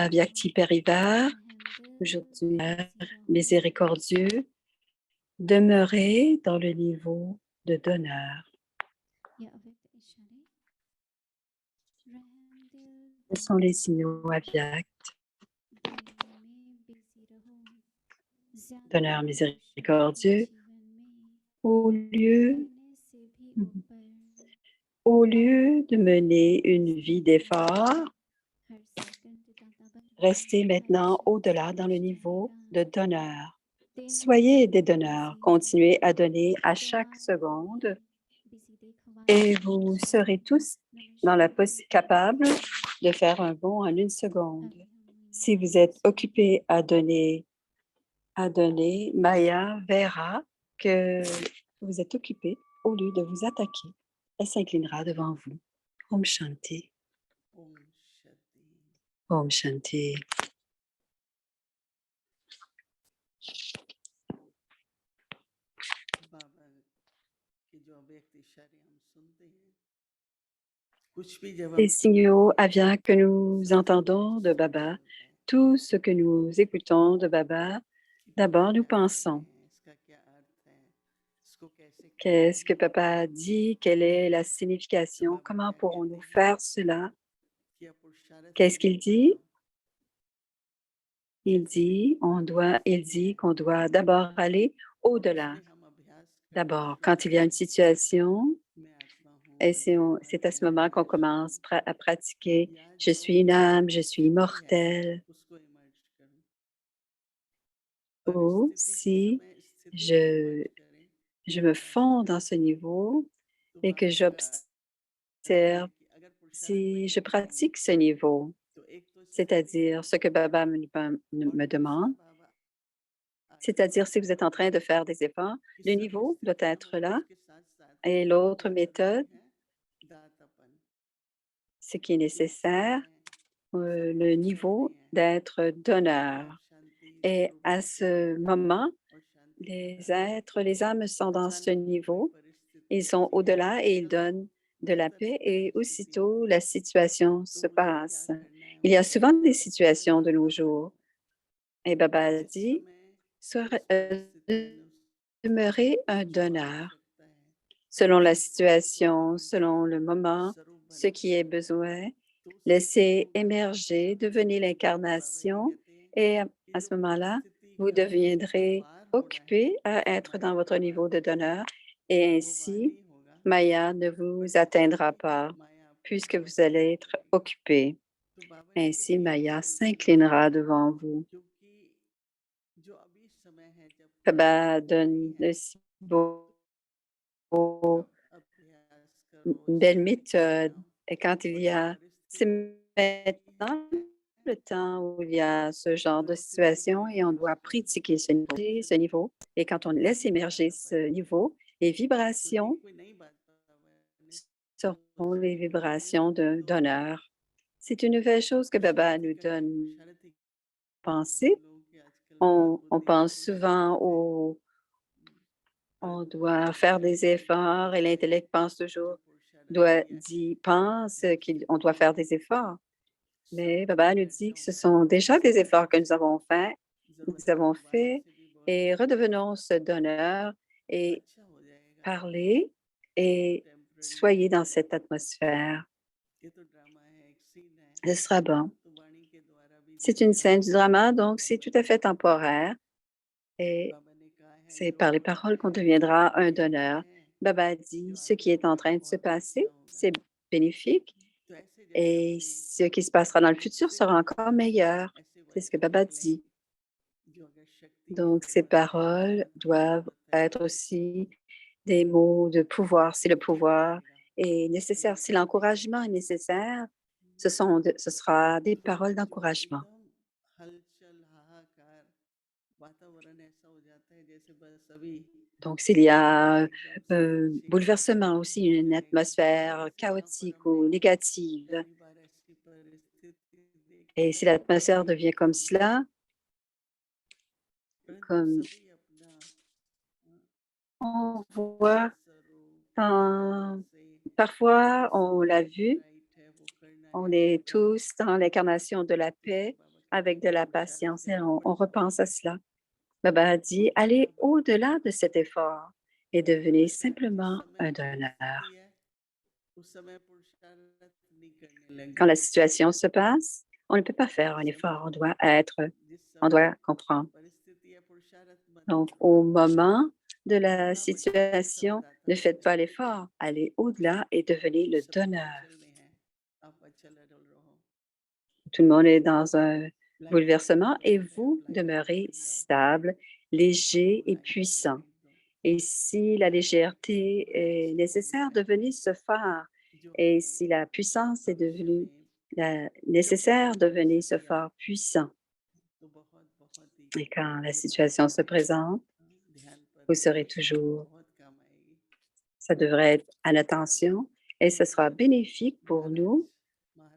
Vyakti Parivar, aujourd'hui, miséricordieux, demeurez dans le niveau de donneur. Quels sont les signaux Avyakt? Donneur miséricordieux, au lieu, au lieu de mener une vie d'effort, restez maintenant au-delà dans le niveau de donneur. Soyez des donneurs, continuez à donner à chaque seconde et vous serez tous capables de faire un bond en une seconde. Si vous êtes occupé à donner, Maya verra que vous êtes occupé au lieu de vous attaquer. Elle s'inclinera devant vous. Om Shanti. Om Shanti. Les signaux aviens que nous entendons de Baba, tout ce que nous écoutons de Baba, d'abord nous pensons. Qu'est-ce que Papa a dit? Quelle est la signification? Comment pourrons-nous faire cela? Qu'est-ce qu'il dit? Il dit qu'on doit d'abord aller au-delà. D'abord, quand il y a une situation, et c'est à ce moment qu'on commence à pratiquer « Je suis une âme, je suis immortelle ». Ou si je me fonds dans ce niveau et que j'observe, si je pratique ce niveau, c'est-à-dire ce que Baba me demande, c'est-à-dire si vous êtes en train de faire des efforts, le niveau doit être là. Et l'autre méthode, ce qui est nécessaire, le niveau d'être donneur. Et à ce moment, les âmes sont dans ce niveau, ils sont au-delà et ils donnent de la paix et aussitôt la situation se passe. Il y a souvent des situations de nos jours. Et Baba dit, demeurez un donneur selon la situation, selon le moment, ce qui est besoin. Laissez émerger, devenez l'incarnation et à ce moment-là, vous deviendrez occupé à être dans votre niveau de donneur et ainsi, Maya ne vous atteindra pas puisque vous allez être occupé. Ainsi, Maya s'inclinera devant vous. Baba donne de si une belle méthode. Et quand c'est maintenant le temps où il y a ce genre de situation et on doit pratiquer ce niveau. Et quand on laisse émerger ce niveau, les vibrations seront les vibrations d'honneur. C'est une nouvelle chose que Baba nous donne à penser. On pense souvent on doit faire des efforts et l'intellect pense toujours, pense qu'on doit faire des efforts. Mais Baba nous dit que ce sont déjà des efforts que nous avons fait et redevenons ce donneur et parlez et soyez dans cette atmosphère. Ce sera bon. C'est une scène du drama, donc c'est tout à fait temporaire et c'est par les paroles qu'on deviendra un donneur. Baba dit, ce qui est en train de se passer, c'est bénéfique et ce qui se passera dans le futur sera encore meilleur. C'est ce que Baba dit. Donc, ces paroles doivent être aussi des mots de pouvoir. Si le pouvoir est nécessaire, si l'encouragement est nécessaire, ce sera des paroles d'encouragement. Donc, s'il y a bouleversement aussi, une atmosphère chaotique ou négative, et si l'atmosphère devient comme cela, comme on voit, parfois on l'a vu, on est tous dans l'incarnation de la paix avec de la patience et on repense à cela. Baba a dit, allez au-delà de cet effort et devenez simplement un donneur. Quand la situation se passe, on ne peut pas faire un effort, on doit comprendre. Donc, au moment de la situation, ne faites pas l'effort, allez au-delà et devenez le donneur. Tout le monde est dans un bouleversement et vous demeurez stable, léger et puissant. Et si la légèreté est nécessaire, devenez ce phare. Et si la puissance est devenue nécessaire, devenez ce phare puissant. Et quand la situation se présente, vous serez toujours, ça devrait être à l'attention et ce sera bénéfique pour nous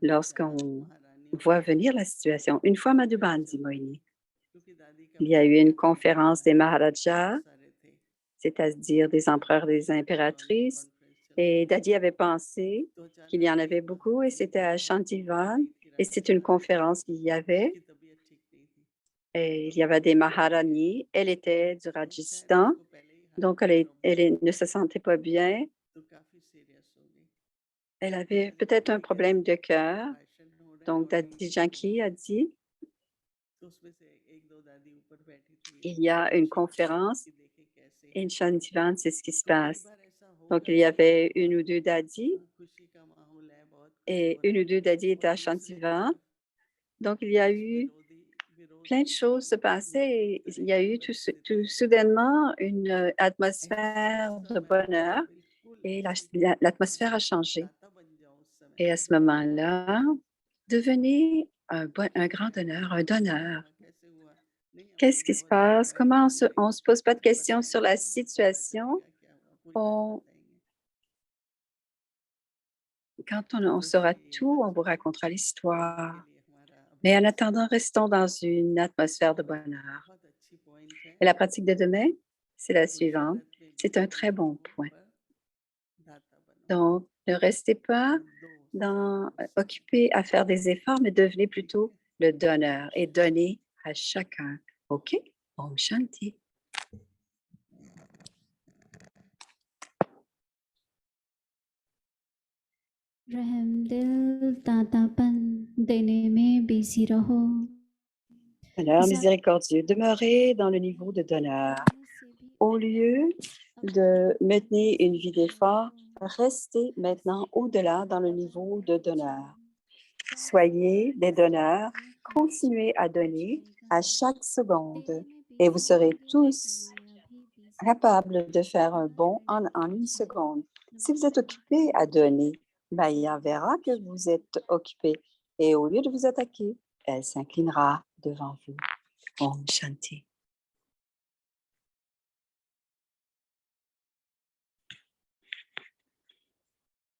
lorsqu'on voit venir la situation. Une fois, Madhuban, dit Moini, il y a eu une conférence des Maharajas, c'est-à-dire des empereurs et des impératrices, et Dadi avait pensé qu'il y en avait beaucoup et c'était à Shantivan et c'est une conférence qu'il y avait. Et il y avait des Maharani, elle était du Rajasthan, donc elle ne se sentait pas bien. Elle avait peut-être un problème de cœur. Donc, Dadi Janki a dit, il y a une conférence et Shantivan, c'est ce qui se passe. Donc, il y avait une ou deux dadis et une ou deux dadis étaient à Shantivan. Donc, il y a eu plein de choses se passaient et il y a eu tout soudainement une atmosphère de bonheur et l'atmosphère a changé. Et à ce moment-là, devenez un grand donneur, un donneur. Qu'est-ce qui se passe? Comment on ne se pose pas de questions sur la situation? Quand on saura tout, on vous racontera l'histoire. Mais en attendant, restons dans une atmosphère de bonheur. Et la pratique de demain, c'est la suivante. C'est un très bon point. Donc, ne restez pas occupés à faire des efforts, mais devenez plutôt le donneur et donnez à chacun. OK? Om Shanti. रहम दिल तातापन देने में busy रहो. Donneur miséricordieux, demeurez dans le niveau de donneur. Au lieu de maintenir une vie d'effort, restez maintenant au-delà dans le niveau de donneur. Soyez des donneurs, continuez à donner à chaque seconde et vous serez tous capables de faire un bond en une seconde. Si vous êtes occupé à donner, Maya verra que vous êtes occupé et au lieu de vous attaquer, elle s'inclinera devant vous. Om Shanti.